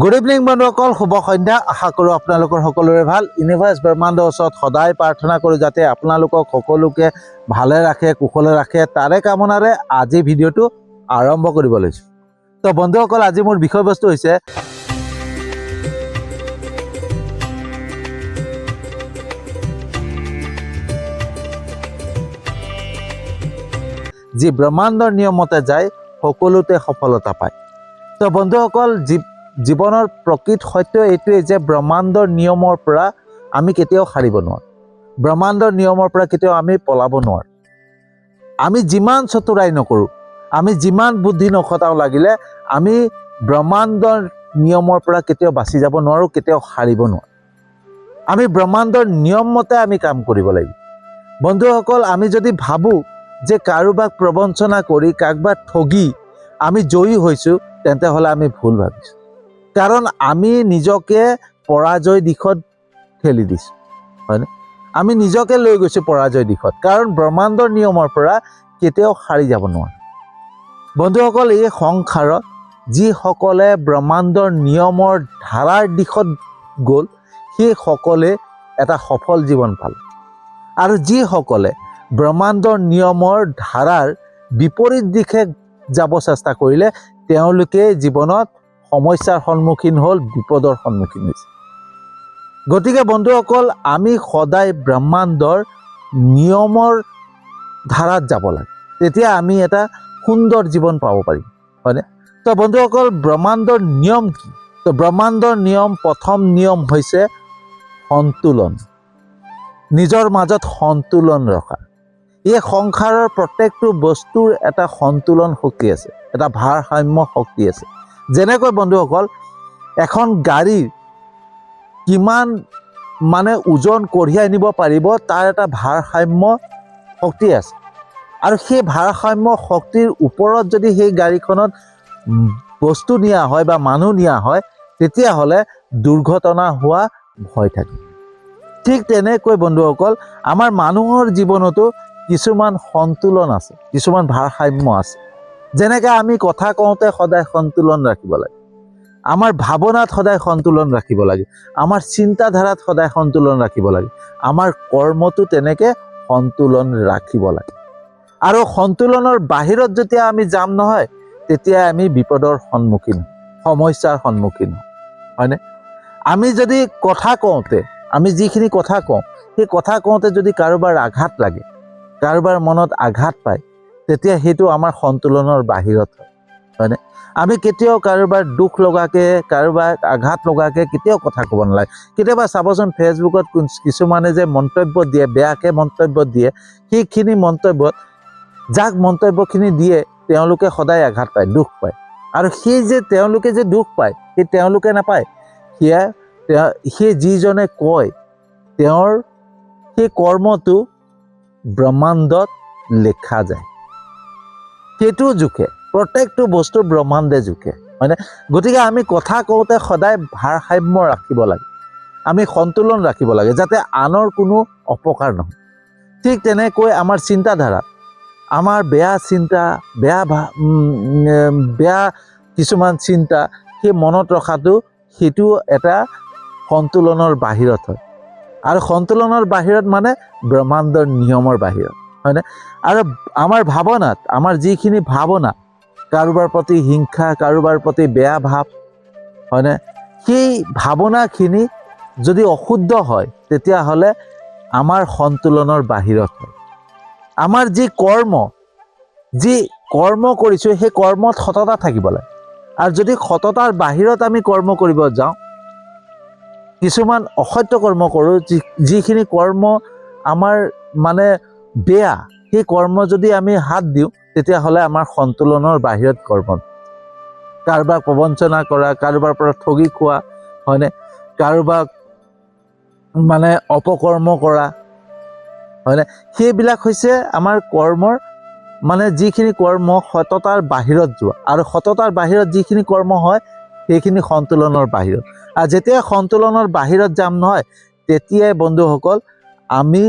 Good evening বন্ধুসকল, শুভ সন্ধ্যা। আশা কৰোঁ আপোনালোকৰ সকলোৰে ভাল। ইউনিভাৰ্ছ ব্ৰহ্মাণ্ডৰ ওচৰত সদায় প্ৰাৰ্থনা কৰোঁ যাতে আপোনালোকক সকলোকে ভালে ৰাখে, কুশলে ৰাখে। তাৰে কামনাৰে আজি ভিডিঅ'টো আৰম্ভ কৰিব লৈছোঁ। তো বন্ধুসকল, আজি মোৰ বিষয়বস্তু হৈছে যি ব্ৰহ্মাণ্ডৰ নিয়মতে যায় সকলোতে সফলতা পায়। তো বন্ধুসকল, জীৱনৰ প্ৰকৃত সত্য এইটোৱেই যে ব্ৰহ্মাণ্ডৰ নিয়মৰ পৰা আমি কেতিয়াও সাৰিব নোৱাৰোঁ। ব্ৰহ্মাণ্ডৰ নিয়মৰ পৰা কেতিয়াও আমি পলাব নোৱাৰোঁ। আমি যিমান চতুৰাই নকৰোঁ, আমি যিমান বুদ্ধি নখটাও, লাগিলে আমি ব্ৰহ্মাণ্ডৰ নিয়মৰ পৰা কেতিয়াও বাচি যাব নোৱাৰোঁ, কেতিয়াও সাৰিব নোৱাৰোঁ। আমি ব্ৰহ্মাণ্ডৰ নিয়ম মতে আমি কাম কৰিব লাগিব। বন্ধুসকল, আমি যদি ভাবোঁ যে কাৰোবাক প্ৰবঞ্চনা কৰি, কাৰোবাক ঠগি আমি জয়ী হৈছোঁ, তেন্তে হ'লে আমি ভুল ভাবিছোঁ। কাৰণ আমি নিজকে পৰাজয় দিশত ঠেলি দিছোঁ, হয়নে? আমি নিজকে লৈ গৈছোঁ পৰাজয় দিশত, কাৰণ ব্ৰহ্মাণ্ডৰ নিয়মৰ পৰা কেতিয়াও সাৰি যাব নোৱাৰোঁ। বন্ধুসকল, এই সংসাৰত যিসকলে ব্ৰহ্মাণ্ডৰ নিয়মৰ ধাৰাৰ দিশত গ'ল, সেইসকলে এটা সফল জীৱন পালে। আৰু যিসকলে ব্ৰহ্মাণ্ডৰ নিয়মৰ ধাৰাৰ বিপৰীত দিশে যাব চেষ্টা কৰিলে, তেওঁলোকে জীৱনত সমস্যাৰ সন্মুখীন হ'ল, বিপদৰ সন্মুখীন হৈছে। গতিকে বন্ধুসকল, আমি সদায় ব্ৰহ্মাণ্ডৰ নিয়মৰ ধাৰাত যাব লাগে, তেতিয়া আমি এটা সুন্দৰ জীৱন পাব পাৰিম, হয়নে? তো বন্ধুসকল, ব্ৰহ্মাণ্ডৰ নিয়ম কি? তো ব্ৰহ্মাণ্ডৰ নিয়ম, প্ৰথম নিয়ম হৈছে সন্তুলন। নিজৰ মাজত সন্তুলন ৰখা। এই সংসাৰৰ প্ৰত্যেকটো বস্তুৰ এটা সন্তুলন শক্তি আছে, এটা ভাৰসাম্য শক্তি আছে। যেনেকৈ বন্ধুসকল, এখন গাড়ীৰ কিমান ওজন কঢ়িয়াই নিব পাৰিব, তাৰ এটা ভাৰসাম্য শক্তি আছে। আৰু সেই ভাৰসাম্য শক্তিৰ ওপৰত যদি সেই গাড়ীখনত বস্তু নিয়া হয় বা মানুহ নিয়া হয়, তেতিয়াহ'লে দুৰ্ঘটনা হোৱা ভয় থাকে। ঠিক তেনেকৈ বন্ধুসকল, আমাৰ মানুহৰ জীৱনতো কিছুমান সন্তুলন আছে, কিছুমান ভাৰসাম্য আছে। যেনেকৈ আমি কথা কওঁতে সদায় সন্তুলন ৰাখিব লাগে, আমাৰ ভাৱনাত সদায় সন্তুলন ৰাখিব লাগে, আমাৰ চিন্তাধাৰাত সদায় সন্তুলন ৰাখিব লাগে, আমাৰ কৰ্মটো তেনেকৈ সন্তুলন ৰাখিব লাগে। আৰু সন্তুলনৰ বাহিৰত যেতিয়া আমি যাম নহয়, তেতিয়া আমি বিপদৰ সন্মুখীন, সমস্যাৰ সন্মুখীন হয়নে? আমি যদি কথা কওঁতে, আমি যিখিনি কথা কওঁ, সেই কথা কওঁতে যদি কাৰোবাৰ আঘাত লাগে, কাৰোবাৰ মনত আঘাত পায়, তেতিয়া সেইটো আমাৰ সন্তুলনৰ বাহিৰত হয়, হয়নে? আমি কেতিয়াও কাৰোবাৰ দুখ লগাকে, কাৰোবাৰ আঘাত লগাকে কেতিয়াও কথা ক'ব নালাগে। কেতিয়াবা চাবচোন, ফেচবুকত কিছুমানে যে মন্তব্য দিয়ে, বেয়াকৈ মন্তব্য দিয়ে, সেইখিনি মন্তব্যত যাক মন্তব্যখিনি দিয়ে, তেওঁলোকে সদায় আঘাত পায়, দুখ পায়। আৰু সেই যে তেওঁলোকে যে দুখ পায়, সেই তেওঁলোকে নাপায়, সেই যিজনে কয়, তেওঁৰ সেই কৰ্মটো ব্ৰহ্মাণ্ডত লিখা যায়, সেইটো জোখে, প্ৰত্যেকটো বস্তু ব্ৰহ্মাণ্ডে জোখে, হয়নে? গতিকে আমি কথা কওঁতে সদায় ভাৰসাম্য ৰাখিব লাগে, আমি সন্তুলন ৰাখিব লাগে, যাতে আনৰ কোনো অপকাৰ নহয়। ঠিক তেনেকৈ আমাৰ চিন্তাধাৰা, আমাৰ বেয়া চিন্তা, বেয়া কিছুমান চিন্তা, সেই মনত ৰখাটো, সেইটো এটা সন্তুলনৰ বাহিৰত হয়। আৰু সন্তুলনৰ বাহিৰত মানে ব্ৰহ্মাণ্ডৰ নিয়মৰ বাহিৰত, হয়নে? আৰু আমাৰ ভাৱনাত, আমাৰ যিখিনি ভাৱনা, কাৰোবাৰ প্ৰতি হিংসা, কাৰোবাৰ প্ৰতি বেয়া ভাৱ, হয়নে? সেই ভাৱনাখিনি যদি অশুদ্ধ হয়, তেতিয়াহ'লে আমাৰ সন্তুলনৰ বাহিৰত হয়। আমাৰ যি কৰ্ম কৰিছোঁ, সেই কৰ্মত সততা থাকিব লাগে। আৰু যদি সততাৰ বাহিৰত আমি কৰ্ম কৰিব যাওঁ, কিছুমান অসত্য কৰ্ম কৰোঁ, যিখিনি কৰ্ম আমাৰ বেয়া, সেই কৰ্ম যদি আমি হাত দিওঁ, তেতিয়াহ'লে আমাৰ সন্তুলনৰ বাহিৰত কৰ্ম। কাৰোবাক প্ৰবঞ্চনা কৰা, কাৰোবাৰ পৰা ঠগি খোৱা, হয়নে? কাৰোবাক অপকৰ্ম কৰা, হয়নে? সেইবিলাক হৈছে আমাৰ কৰ্মৰ যিখিনি কৰ্ম সততাৰ বাহিৰত যোৱা। আৰু সততাৰ বাহিৰত যিখিনি কৰ্ম হয়, সেইখিনি সন্তুলনৰ বাহিৰত। আৰু যেতিয়া সন্তুলনৰ বাহিৰত যাম নহয়, তেতিয়াই বন্ধুসকল আমি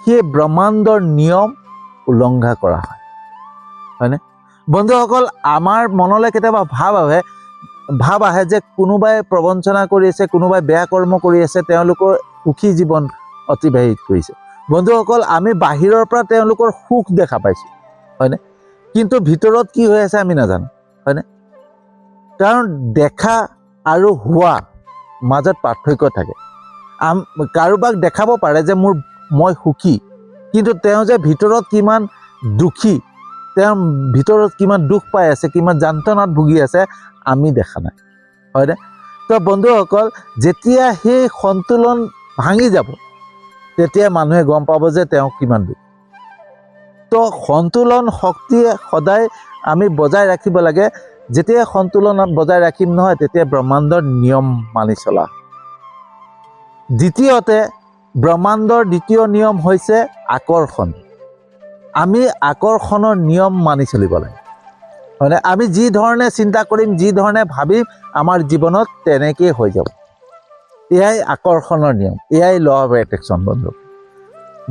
সেই ব্ৰহ্মাণ্ডৰ নিয়ম উলংঘা কৰা হয়, হয়নে? বন্ধুসকল, আমাৰ মনলৈ কেতিয়াবা ভাৱ আহে ভাৱ আহে যে কোনোবাই প্ৰবঞ্চনা কৰি আছে, কোনোবাই বেয়া কৰ্ম কৰি আছে, তেওঁলোকৰ সুখী জীৱন অতিবাহিত কৰিছে। বন্ধুসকল, আমি বাহিৰৰ পৰা তেওঁলোকৰ সুখ দেখা পাইছোঁ, হয়নে? কিন্তু ভিতৰত কি হৈ আছে আমি নাজানো, হয়নে? কাৰণ দেখা আৰু হোৱা মাজত পাৰ্থক্য থাকে। কাৰোবাক দেখাব পাৰে যে মই সুখী, কিন্তু তেওঁ যে ভিতৰত কিমান দুখী, তেওঁৰ ভিতৰত কিমান দুখ পাই আছে, কিমান যান্ত্ৰণাত ভুগি আছে, আমি দেখা নাই, হয়নে? তো বন্ধুসকল, যেতিয়া সেই সন্তুলন ভাঙি যাব, তেতিয়া মানুহে গম পাব যে তেওঁ কিমান দুখ। তো সন্তুলন শক্তিয়ে সদায় আমি বজাই ৰাখিব লাগে। যেতিয়া সন্তুলনত বজাই ৰাখিম নহয়, তেতিয়া ব্ৰহ্মাণ্ডৰ নিয়ম মানি চলা। দ্বিতীয়তে, ব্ৰহ্মাণ্ডৰ দ্বিতীয় নিয়ম হৈছে আকৰ্ষণ। আমি আকৰ্ষণৰ নিয়ম মানি চলিব লাগে, হয়নে? আমি যি ধৰণে চিন্তা কৰিম, যি ধৰণে ভাবিম, আমাৰ জীৱনত তেনেকেই হৈ যাব। এয়াই আকৰ্ষণৰ নিয়ম, এয়াই ল অফ এট্ৰেকশ্যন। বন্ধু,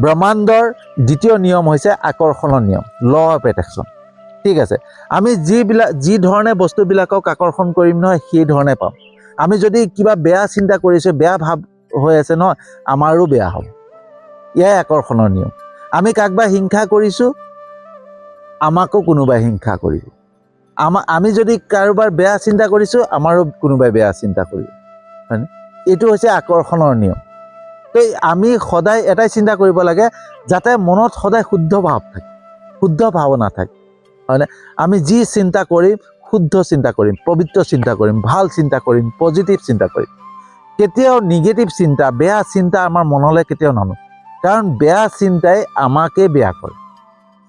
ব্ৰহ্মাণ্ডৰ দ্বিতীয় নিয়ম হৈছে আকৰ্ষণৰ নিয়ম, ল অফ এট্ৰেকশ্যন। ঠিক আছে, আমি যি ধৰণে বস্তুবিলাকক আকৰ্ষণ কৰিম নহয়, সেই ধৰণে পাম। আমি যদি কিবা বেয়া চিন্তা কৰিছোঁ, বেয়া ভাৱ হৈ আছে নহয়, আমাৰো বেয়া হ'ব। এয়াই আকৰ্ষণৰ নিয়ম। আমি কাকবা হিংসা কৰিছোঁ, আমাকো কোনোবাই হিংসা কৰিব। আমি যদি কাৰোবাৰ বেয়া চিন্তা কৰিছোঁ, আমাৰো কোনোবাই বেয়া চিন্তা কৰিব, হয়নে? এইটো হৈছে আকৰ্ষণৰ নিয়ম। তো আমি সদায় এটাই চিন্তা কৰিব লাগে, যাতে মনত সদায় শুদ্ধ ভাৱ থাকে, শুদ্ধ ভাৱনা থাকে, হয়নে? আমি যি চিন্তা কৰিম, শুদ্ধ চিন্তা কৰিম, পবিত্ৰ চিন্তা কৰিম, ভাল চিন্তা কৰিম, পজিটিভ চিন্তা কৰিম। কেতিয়াও নিগেটিভ চিন্তা, বেয়া চিন্তা আমাৰ মনলৈ কেতিয়াও নানো, কাৰণ বেয়া চিন্তাই আমাকে বেয়া কৰে।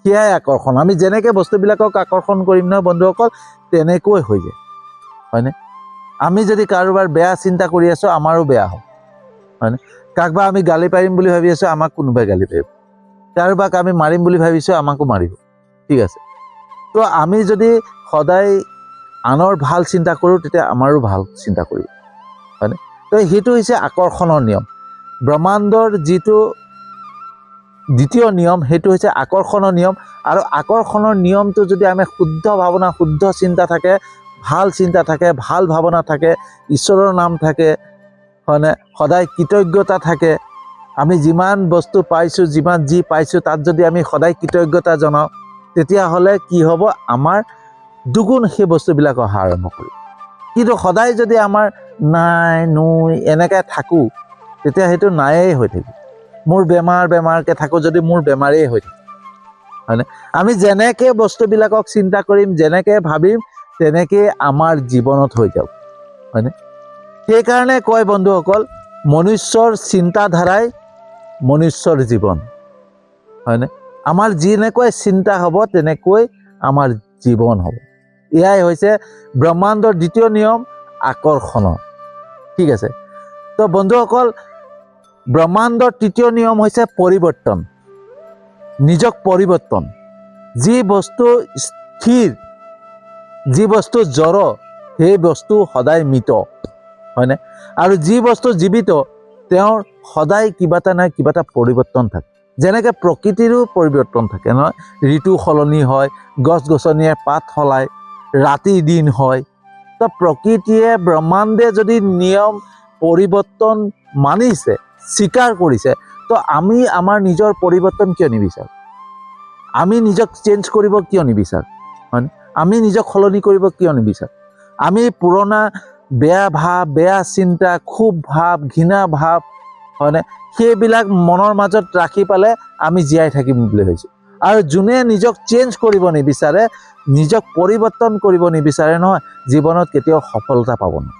সেয়াই আকৰ্ষণ। আমি যেনেকৈ বস্তুবিলাকক আকৰ্ষণ কৰিম নহয় বন্ধুসকল, তেনেকৈ হৈ যায়, হয়নে? আমি যদি কাৰোবাৰ বেয়া চিন্তা কৰি আছোঁ, আমাৰো বেয়া হ'ব, হয়নে? কাকবা আমি গালি পাৰিম বুলি ভাবি আছোঁ, আমাক কোনোবাই গালি পাৰিব। কাৰোবাক আমি মাৰিম বুলি ভাবিছোঁ, আমাকো মাৰিব। ঠিক আছে, তো আমি যদি সদায় আনৰ ভাল চিন্তা কৰোঁ, তেতিয়া আমাৰো ভাল চিন্তা কৰিব, হয়নে? তো সেইটো হৈছে আকৰ্ষণৰ নিয়ম। ব্ৰহ্মাণ্ডৰ যিটো দ্বিতীয় নিয়ম, সেইটো হৈছে আকৰ্ষণৰ নিয়ম। আৰু আকৰ্ষণৰ নিয়মটো যদি আমি শুদ্ধ ভাৱনা, শুদ্ধ চিন্তা থাকে, ভাল চিন্তা থাকে, ভাল ভাৱনা থাকে, ঈশ্বৰৰ নাম থাকে, হয়নে? সদায় কৃতজ্ঞতা থাকে। আমি যিমান বস্তু পাইছোঁ, যি পাইছোঁ, তাত যদি আমি সদায় কৃতজ্ঞতা জনাওঁ, তেতিয়াহ'লে কি হ'ব, আমাৰ দুগুণ সেই বস্তুবিলাক অহা আৰম্ভ কৰিব। কিন্তু সদায় যদি আমাৰ নাই নৈ এনেকৈ থাকোঁ, তেতিয়া সেইটো নায়েই হৈ থাকিব। মোৰ বেমাৰকৈ থাকোঁ যদি মোৰ বেমাৰেই হৈ থাকে, হয়নে? আমি যেনেকৈ বস্তুবিলাকক চিন্তা কৰিম, যেনেকৈ ভাবিম, তেনেকৈ আমাৰ জীৱনত হৈ যাব, হয়নে? সেইকাৰণে কয় বন্ধুসকল, মনুষ্যৰ চিন্তাধাৰাই মনুষ্যৰ জীৱন, হয়নে? আমাৰ যেনেকৈ চিন্তা হ'ব, তেনেকৈ আমাৰ জীৱন হ'ব। এয়াই হৈছে ব্ৰহ্মাণ্ডৰ দ্বিতীয় নিয়ম, আকৰ্ষণৰ। ঠিক আছে, তো বন্ধুসকল, ব্ৰহ্মাণ্ডৰ তৃতীয় নিয়ম হৈছে পৰিৱৰ্তন, নিজক পৰিৱৰ্তন। যি বস্তু স্থিৰ, যি বস্তু জড়, সেই বস্তু সদায় মৃত, হয়নে? আৰু যি বস্তু জীৱিত, তেওঁৰ সদায় কিবা এটা নাই কিবা এটা পৰিৱৰ্তন থাকে। যেনেকৈ প্ৰকৃতিৰো পৰিৱৰ্তন থাকে নহয়, ঋতু সলনি হয়, গছ গছনিয়ে পাত সলায়, ৰাতি দিন হয়। তো প্ৰকৃতিয়ে, ব্ৰহ্মাণ্ডে যদি নিয়ম পৰিৱৰ্তন মানিছে, স্বীকাৰ কৰিছে, তো আমি আমাৰ নিজৰ পৰিৱৰ্তন কিয় নিবিচাৰোঁ? আমি নিজক চেঞ্জ কৰিব কিয় নিবিচাৰোঁ? হয়নে? আমি নিজক সলনি কৰিব কিয় নিবিচাৰোঁ? আমি পুৰণা বেয়া ভাৱ, বেয়া চিন্তা, ক্ষোভ ভাৱ, ঘৃণা ভাৱ, হয়নে, সেইবিলাক মনৰ মাজত ৰাখি পেলাই আমি জীয়াই থাকিম বুলি ভাবিছোঁ। আৰু যোনে নিজক চেঞ্জ কৰিব নিবিচাৰে, নিজক পৰিৱৰ্তন কৰিব নিবিচাৰে নহয়, জীৱনত কেতিয়াও সফলতা পাব নোৱাৰে,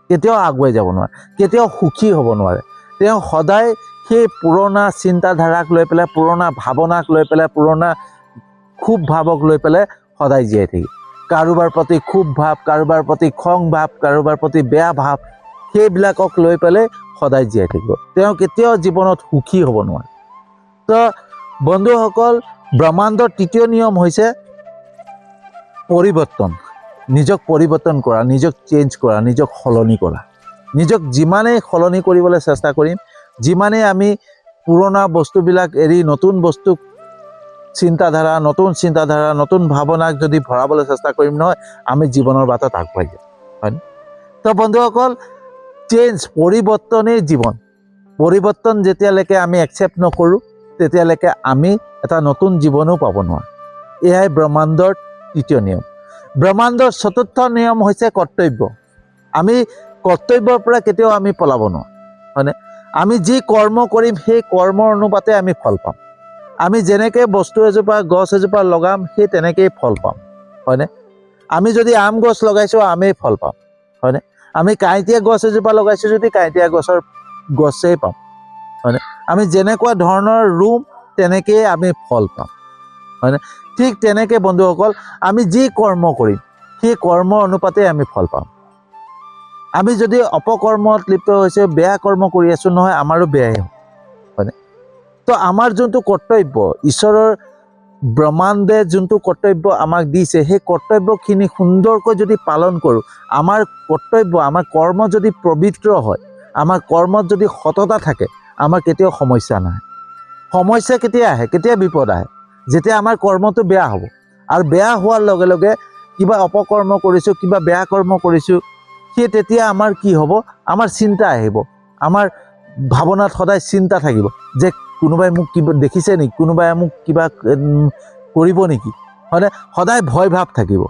কেতিয়াও আগুৱাই যাব নোৱাৰে, কেতিয়াও সুখী হ'ব নোৱাৰে। তেওঁ সদায় সেই পুৰণা চিন্তাধাৰাক লৈ পেলাই, পুৰণা ভাৱনাক লৈ পেলাই, পুৰণা ক্ষোভ ভাৱক লৈ পেলাই সদায় জীয়াই থাকিব। কাৰোবাৰ প্ৰতি ক্ষোভ ভাৱ, কাৰোবাৰ প্ৰতি খং ভাৱ, কাৰোবাৰ প্ৰতি বেয়া ভাৱ, সেইবিলাকক লৈ পেলাই সদায় জীয়াই থাকিব। তেওঁ কেতিয়াও জীৱনত সুখী হ'ব নোৱাৰে। তো বন্ধুসকল, ব্ৰহ্মাণ্ডৰ তৃতীয় নিয়ম হৈছে পৰিৱৰ্তন, নিজক পৰিৱৰ্তন কৰা, নিজক চেঞ্জ কৰা, নিজক সলনি কৰা। নিজক যিমানেই সলনি কৰিবলৈ চেষ্টা কৰিম, যিমানেই আমি পুৰণা বস্তুবিলাক এৰি নতুন বস্তু চিন্তাধাৰা, নতুন ভাৱনাক যদি ভৰাবলৈ চেষ্টা কৰিম নহয়, আমি জীৱনৰ বাটত আগবাঢ়ি যাম, হয়নে? তো বন্ধুসকল, পৰিৱৰ্তনেই জীৱন। পৰিৱৰ্তন যেতিয়ালৈকে আমি একচেপ্ট নকৰোঁ তেতিয়ালৈকে আমি এটা নতুন জীৱনো পাব নোৱাৰোঁ। এয়াই ব্ৰহ্মাণ্ডৰ তৃতীয় নিয়ম। ব্ৰহ্মাণ্ডৰ চতুৰ্থ নিয়ম হৈছে কৰ্তব্য। আমি কৰ্তব্যৰ পৰা কেতিয়াও আমি পলাব নোৱাৰোঁ, হয়নে? আমি যি কৰ্ম কৰিম সেই কৰ্মৰ অনুপাতে আমি ফল পাম। আমি যেনেকৈ বস্তু এজোপা গছ এজোপা লগাম সেই তেনেকেই ফল পাম, হয়নে? আমি যদি আম গছ লগাইছোঁ আমেই ফল পাম, হয়নে? আমি কাঁইটীয়া গছ এজোপা লগাইছোঁ যদি কাঁইটীয়া গছেই পাম, হয়নে? আমি যেনেকুৱা ধৰণৰ ৰুম তেনেকেই আমি ফল পাম, হয়নে? ঠিক তেনেকৈ বন্ধুসকল, আমি যি কৰ্ম কৰিম সেই কৰ্মৰ অনুপাতে আমি ফল পাম। আমি যদি অপকৰ্মত লিপ্ত হৈছোঁ, বেয়া কৰ্ম কৰি আছোঁ নহয়, আমাৰো বেয়াই হ'ব, হয়নে? তো আমাৰ যোনটো কৰ্তব্য, ঈশ্বৰৰ ব্ৰহ্মাণ্ডে যোনটো কৰ্তব্য আমাক দিছে, সেই কৰ্তব্যখিনি সুন্দৰকৈ যদি পালন কৰোঁ, আমাৰ কৰ্তব্য, আমাৰ কৰ্ম যদি পবিত্ৰ হয়, আমাৰ কৰ্মত যদি সততা থাকে, আমাৰ কেতিয়াও সমস্যা নাহে। সমস্যা কেতিয়া আহে, কেতিয়া বিপদ আহে? যেতিয়া আমাৰ কৰ্মটো বেয়া হ'ব। আৰু বেয়া হোৱাৰ লগে লগে কিবা অপকৰ্ম কৰিছোঁ, কিবা বেয়া কৰ্ম কৰিছোঁ, সেই তেতিয়া আমাৰ কি হ'ব? আমাৰ চিন্তা আহিব। আমাৰ ভাৱনাত সদায় চিন্তা থাকিব যে কোনোবাই মোক কিবা দেখিছে নেকি, কোনোবাই মোক কিবা কৰিব নেকি, হয়নে? সদায় ভয় ভাৱ থাকিব।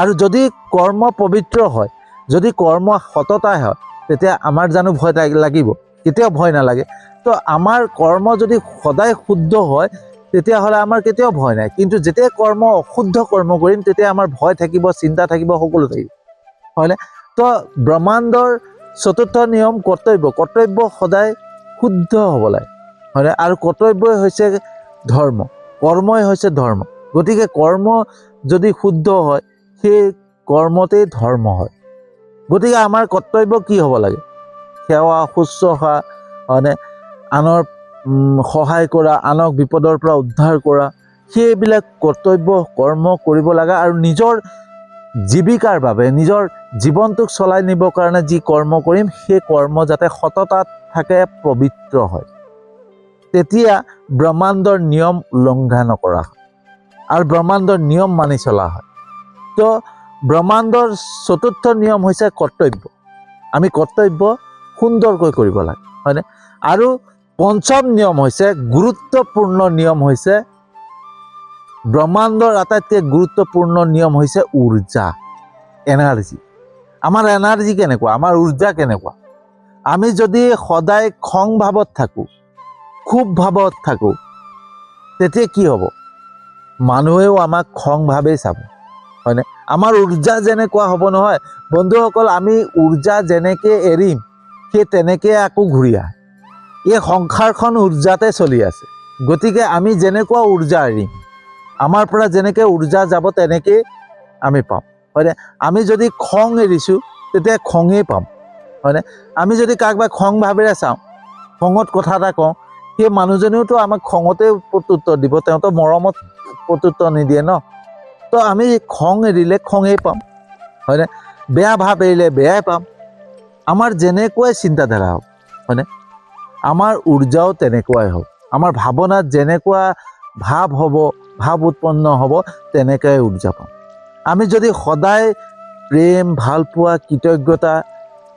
আৰু যদি কৰ্ম পবিত্ৰ হয়, যদি কৰ্ম সততা হয়, তেতিয়া আমাৰ জানো ভয় লাগিব? কেতিয়াও ভয় নালাগে। তো আমাৰ কৰ্ম যদি সদায় শুদ্ধ হয় তেতিয়াহ'লে আমাৰ কেতিয়াও ভয় নাই। কিন্তু যেতিয়া অশুদ্ধ কৰ্ম কৰিম তেতিয়া আমাৰ ভয় থাকিব, চিন্তা থাকিব, সকলো থাকিব, হয়নে? তো ব্ৰহ্মাণ্ডৰ চতুৰ্থ নিয়ম কৰ্তব্য। কৰ্তব্য সদায় শুদ্ধ হ'ব লাগে, হয়নে? আৰু কৰ্তব্যই হৈছে ধৰ্ম, কৰ্মই হৈছে ধৰ্ম। গতিকে কৰ্ম যদি শুদ্ধ হয় সেই কৰ্মতেই ধৰ্ম হয়। গতিকে আমাৰ কৰ্তব্য কি হ'ব লাগে? সেৱা শুশ্ৰূষা, হয়নে? আনৰ সহায় কৰা, আনক বিপদৰ পৰা উদ্ধাৰ কৰা, সেইবিলাক কৰ্তব্য কৰ্ম কৰিব লাগে। আৰু নিজৰ জীৱিকাৰ বাবে, নিজৰ জীৱনটোক চলাই নিবৰ কাৰণে যি কৰ্ম কৰিম সেই কৰ্ম যাতে সততাত থাকে, পবিত্ৰ হয়, তেতিয়া ব্ৰহ্মাণ্ডৰ নিয়ম উলংঘা নকৰা হয় আৰু ব্ৰহ্মাণ্ডৰ নিয়ম মানি চলা হয়। তো ব্ৰহ্মাণ্ডৰ চতুৰ্থ নিয়ম হৈছে কৰ্তব্য। আমি কৰ্তব্য সুন্দৰকৈ কৰিব লাগে, হয়নে? আৰু পঞ্চম নিয়ম হৈছে গুৰুত্বপূৰ্ণ নিয়ম হৈছে, ব্ৰহ্মাণ্ডৰ আটাইতকৈ গুৰুত্বপূৰ্ণ নিয়ম হৈছে উৰ্জা, এনাৰ্জি। আমাৰ এনাৰ্জি কেনেকুৱা, আমাৰ উৰ্জা কেনেকুৱা? আমি যদি সদায় খং ভাৱত থাকোঁ, ক্ষোভ ভাৱত থাকোঁ, তেতিয়া কি হ'ব? মানুহেও আমাক খং ভাৱেই চাব, হয়নে? আমাৰ উৰ্জা যেনেকুৱা হ'ব নহয় বন্ধুসকল, আমি উৰ্জা যেনেকৈ এৰিম সেই তেনেকৈ আকৌ ঘূৰি আহে। এই সংসাৰখন উৰ্জাতে চলি আছে। গতিকে আমি যেনেকুৱা উৰ্জা এৰিম, আমাৰ পৰা যেনেকৈ উৰ্জা যাব তেনেকেই আমি পাম, হয়নে? আমি যদি খং এৰিছোঁ তেতিয়া খঙেই পাম, হয়নে? আমি যদি কাৰোবাক খং ভাৱেৰে চাওঁ, খঙত কথা এটা কওঁ, সেই মানুহজনেওতো আমাক খঙতে প্ৰত্যুত্তৰ দিব, তেওঁতো মৰমত প্ৰত্যুত্তৰ নিদিয়ে ন। তো আমি খং এৰিলে খঙেই পাম, হয়নে? বেয়া ভাৱ এৰিলে বেয়াই পাম। আমাৰ যেনেকুৱাই চিন্তাধাৰা হওক, হয়নে, আমাৰ উৰ্জাও তেনেকুৱাই হওক। আমাৰ ভাৱনাত যেনেকুৱা ভাৱ হ'ব, ভাৱ উৎপন্ন হ'ব, তেনেকুৱাই উৰ্জা পাম। আমি যদি সদায় প্ৰেম, ভালপোৱা, কৃতজ্ঞতা,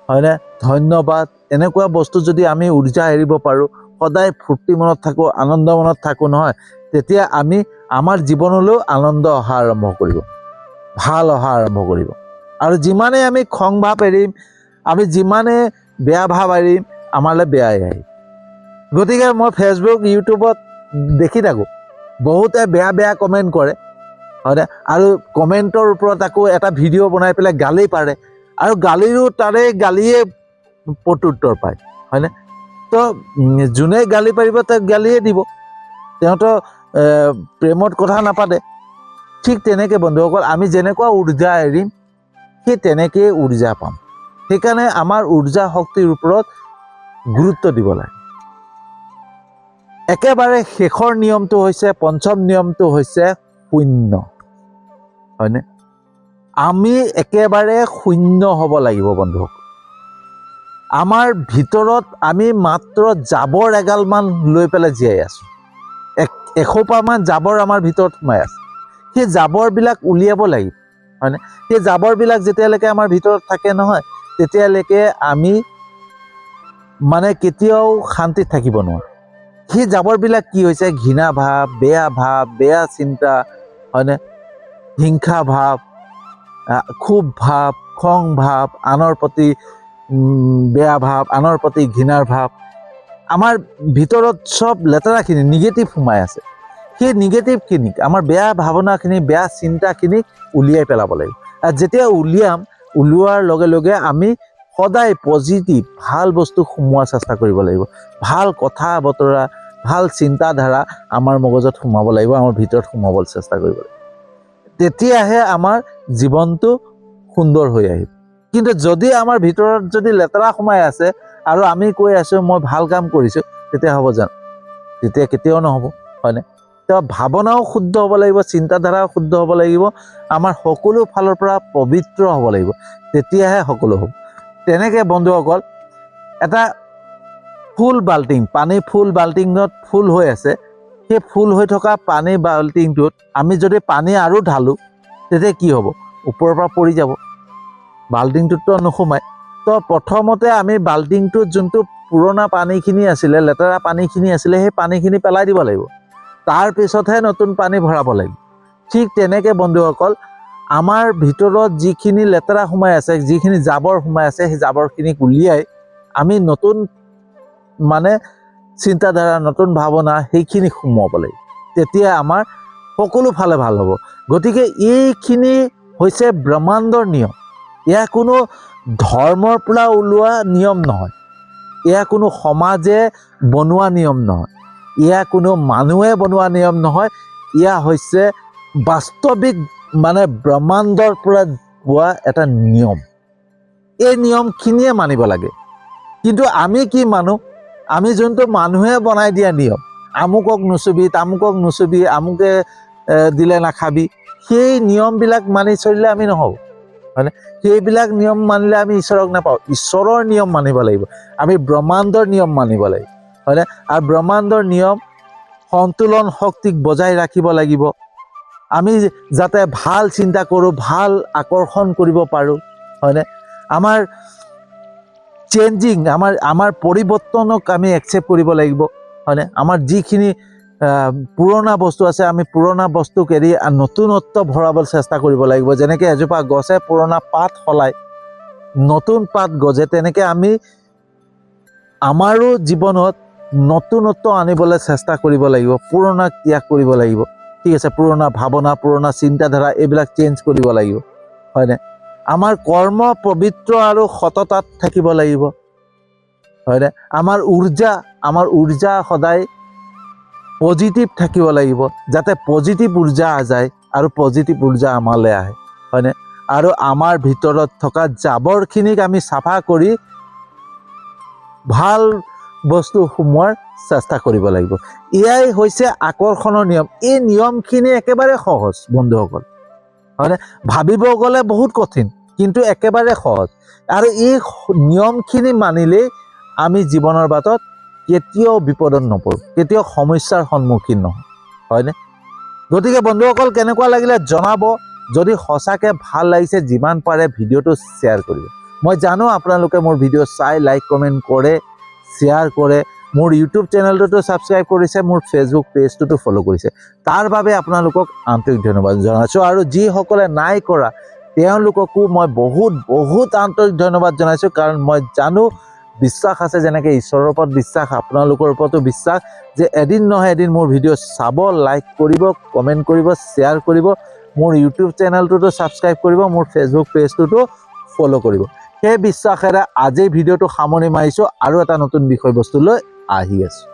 হয়নে, ধন্যবাদ, এনেকুৱা বস্তু যদি আমি উৰ্জা এৰিব পাৰোঁ, সদায় ফূৰ্তি মনত থাকোঁ, আনন্দ মনত থাকোঁ নহয়, তেতিয়া আমি আমাৰ জীৱনলৈও আনন্দ অহা আৰম্ভ কৰিব, ভাল অহা আৰম্ভ কৰিব। আৰু যিমানেই আমি খং ভাৱ এৰিম, আমি যিমানে বেয়া ভাৱ এৰিম, আমালৈ বেয়াই আহিম। গতিকে মই ফেচবুক, ইউটিউবত দেখি থাকোঁ, বহুতে বেয়া বেয়া কমেণ্ট কৰে, হয়নে? আৰু কমেণ্টৰ ওপৰত আকৌ এটা ভিডিঅ' বনাই পেলাই গালি পাৰে, আৰু গালিও তাৰে গালিয়ে প্ৰত্যুত্তৰ পায়, হয়নে? তো যোনে গালি পাৰিব তাক গালিয়ে দিব, তেওঁতো প্ৰেমত কথা নাপাতে। ঠিক তেনেকৈ বন্ধুসকল, আমি যেনেকুৱা উৰ্জা এৰিম সেই তেনেকেই উৰ্জা পাম। সেইকাৰণে আমাৰ উৰ্জা শক্তিৰ ওপৰত গুৰুত্ব দিব লাগে। একেবাৰে শেষৰ নিয়মটো হৈছে, পঞ্চম নিয়মটো হৈছে শূন্য, হয়নে? আমি একেবাৰে শূন্য হ'ব লাগিব বন্ধুসকল। আমাৰ ভিতৰত আমি মাত্ৰ জাবৰ এগালমান লৈ পেলাই জীয়াই আছোঁ। এসোপামান জাবৰ আমাৰ ভিতৰত সোমাই আছে। সেই জাবৰবিলাক উলিয়াব লাগিব, হয়নে? সেই জাবৰবিলাক যেতিয়ালৈকে আমাৰ ভিতৰত থাকে নহয়, তেতিয়ালৈকে আমি মানে কেতিয়াও শান্তিত থাকিব নোৱাৰোঁ। সেই জাবৰবিলাক কি হৈছে, ঘৃণা ভাৱ, বেয়া চিন্তা, হয়নে, হিংসা ভাৱ, ক্ষোভ ভাৱ, খং ভাৱ, আনৰ প্ৰতি বেয়া ভাৱ, আনৰ প্ৰতি ঘৃণাৰ ভাৱ, আমাৰ ভিতৰত চব লেতেৰাখিনি নিগেটিভ সোমাই আছে। সেই নিগেটিভখিনিক, আমাৰ বেয়া ভাৱনাখিনি, বেয়া চিন্তাখিনিক উলিয়াই পেলাব লাগিব। আৰু যেতিয়া উলিওৱাৰ লগে লগে আমি সদায় পজিটিভ ভাল বস্তু সোমোৱাৰ চেষ্টা কৰিব লাগিব। ভাল কথা বতৰা, ভাল চিন্তাধাৰা আমাৰ মগজত সোমাব লাগিব, আমাৰ ভিতৰত সোমাবলৈ চেষ্টা কৰিব লাগিব। তেতিয়াহে আমাৰ জীৱনটো সুন্দৰ হৈ আহিব। কিন্তু যদি আমাৰ ভিতৰত যদি লেতেৰা সোমাই আছে আৰু আমি কৈ আছোঁ মই ভাল কাম কৰিছোঁ, তেতিয়া হ'ব জানো? তেতিয়া কেতিয়াও নহ'ব, হয়নে? তো ভাৱনাও শুদ্ধ হ'ব লাগিব, চিন্তাধাৰাও শুদ্ধ হ'ব লাগিব, আমাৰ সকলো ফালৰ পৰা পবিত্ৰ হ'ব লাগিব, তেতিয়াহে সকলো হ'ব। তেনেকৈ বন্ধুসকল, এটা পানী ফুল বাল্টিঙত ফুল হৈ আছে, সেই ফুল হৈ থকা পানী বাল্টিংটোত আমি যদি পানী আৰু ঢালোঁ, তেতিয়া কি হ'ব? ওপৰৰ পৰা পৰি যাব, বাল্টিংটোততো নোসোমায়। তো প্ৰথমতে আমি বাল্টিংটোত যোনটো পুৰণা পানীখিনি আছিলে, লেতেৰা পানীখিনি আছিলে, সেই পানীখিনি পেলাই দিব লাগিব, তাৰপিছতহে নতুন পানী ভৰাব লাগিব। ঠিক তেনেকৈ বন্ধুসকল, আমাৰ ভিতৰত যিখিনি লেতেৰা সোমাই আছে, যিখিনি জাবৰ সোমাই আছে, সেই জাবৰখিনিক উলিয়াই আমি নতুন মানে চিন্তাধাৰা, নতুন ভাৱনা সেইখিনি সোমোৱাব লাগিব, তেতিয়া আমাৰ সকলো ফালে ভাল হ'ব। গতিকে এইখিনি হৈছে ব্ৰহ্মাণ্ডৰ নিয়ম। এয়া কোনো ধৰ্মৰ পৰা ওলোৱা নিয়ম নহয়, এয়া কোনো সমাজে বনোৱা নিয়ম নহয়, এয়া কোনো মানুহে বনোৱা নিয়ম নহয়, এয়া হৈছে বাস্তৱিক মানে ব্ৰহ্মাণ্ডৰ পৰা পোৱা এটা নিয়ম। এই নিয়মখিনিয়ে মানিব লাগে। কিন্তু আমি কি মানো? আমি যোনটো মানুহে বনাই দিয়া নিয়ম, আমুকক নুচুবি, তামুকক নুচুবি, আমুকে দিলে নাখাবি, সেই নিয়মবিলাক মানি চলিলে আমি নহ'ব, হয়নে? সেইবিলাক নিয়ম মানিলে আমি ঈশ্বৰক নাপাওঁ। ঈশ্বৰৰ নিয়ম মানিব লাগিব, আমি ব্ৰহ্মাণ্ডৰ নিয়ম মানিব লাগিব, হয়নে? আৰু ব্ৰহ্মাণ্ডৰ নিয়ম সন্তুলন শক্তিক বজাই ৰাখিব লাগিব। আমি যাতে ভাল চিন্তা কৰোঁ, ভাল আকৰ্ষণ কৰিব পাৰোঁ, হয়নে? আমাৰ চেঞ্জিং, আমাৰ পৰিৱৰ্তনক আমি একচেপ্ট কৰিব লাগিব, হয়নে? আমাৰ যিখিনি পুৰণা বস্তু আছে, আমি পুৰণা বস্তুক এৰি নতুনত্ব ভৰাবলৈ চেষ্টা কৰিব লাগিব। যেনেকৈ এজোপা গছে পুৰণা পাত সলায়, নতুন পাত গজে, তেনেকৈ আমি আমাৰো জীৱনত নতুনত্ব আনিবলৈ চেষ্টা কৰিব লাগিব, পুৰণাক ত্যাগ কৰিব লাগিব, ঠিক আছে? পুৰণা ভাৱনা, পুৰণা চিন্তাধাৰা এইবিলাক চেঞ্জ কৰিব লাগিব, হয়নে? আমাৰ কৰ্ম পবিত্ৰ আৰু সততাত থাকিব লাগিব, হয়নে? আমাৰ উৰ্জা সদায় পজিটিভ থাকিব লাগিব, যাতে পজিটিভ উৰ্জা যায় আৰু পজিটিভ উৰ্জা আমালৈ আহে, হয়নে? আৰু আমাৰ ভিতৰত থকা জাবৰখিনিক আমি চাফা কৰি ভাল বস্তু সোমোৱাৰ চেষ্টা কৰিব লাগিব। এয়াই হৈছে আকৰ্ষণৰ নিয়ম। এই নিয়মখিনি একেবাৰে সহজ বন্ধুসকল, হয়নে? ভাবিব গ'লে বহুত কঠিন, কিন্তু একেবাৰে সহজ। আৰু এই নিয়মখিনি মানিলেই আমি জীৱনৰ বাটত কেতিয়াও বিপদত নপৰোঁ, কেতিয়াও সমস্যাৰ সন্মুখীন নহয়, হয়নে? গতিকে বন্ধুসকল, কেনেকুৱা লাগিলে জনাব। যদি সঁচাকৈ ভাল লাগিছে, যিমান পাৰে ভিডিঅ'টো শ্বেয়াৰ কৰিব। মই জানো আপোনালোকে মোৰ ভিডিঅ' চাই লাইক কমেণ্ট কৰে, শ্বেয়াৰ কৰে, মোৰ ইউটিউব চেনেলটোতো ছাবস্ক্ৰাইব কৰিছে, মোৰ ফেচবুক পেজটোতো ফ'ল' কৰিছে। তাৰ বাবে আপোনালোকক আন্তৰিক ধন্যবাদ জনাইছোঁ। আৰু যিসকলে নাই কৰা তেওঁলোককো মই বহুত আন্তৰিক ধন্যবাদ জনাইছোঁ, কাৰণ মই জানো, বিশ্বাস আছে, যেনেকৈ ঈশ্বৰৰ ওপৰত বিশ্বাস, আপোনালোকৰ ওপৰতো বিশ্বাস, যে এদিন নহয় এদিন মোৰ ভিডিঅ' চাব, লাইক কৰিব, কমেণ্ট কৰিব, শ্বেয়াৰ কৰিব, মোৰ ইউটিউব চেনেলটোতো ছাবস্ক্ৰাইব কৰিব, মোৰ ফেচবুক পেজটোতো ফ'ল' কৰিব। সেই বিশ্বাসেৰে আজি ভিডিঅ'টো সামৰণি মাৰিছোঁ, আৰু এটা নতুন বিষয়বস্তু লৈ আহি আছোঁ।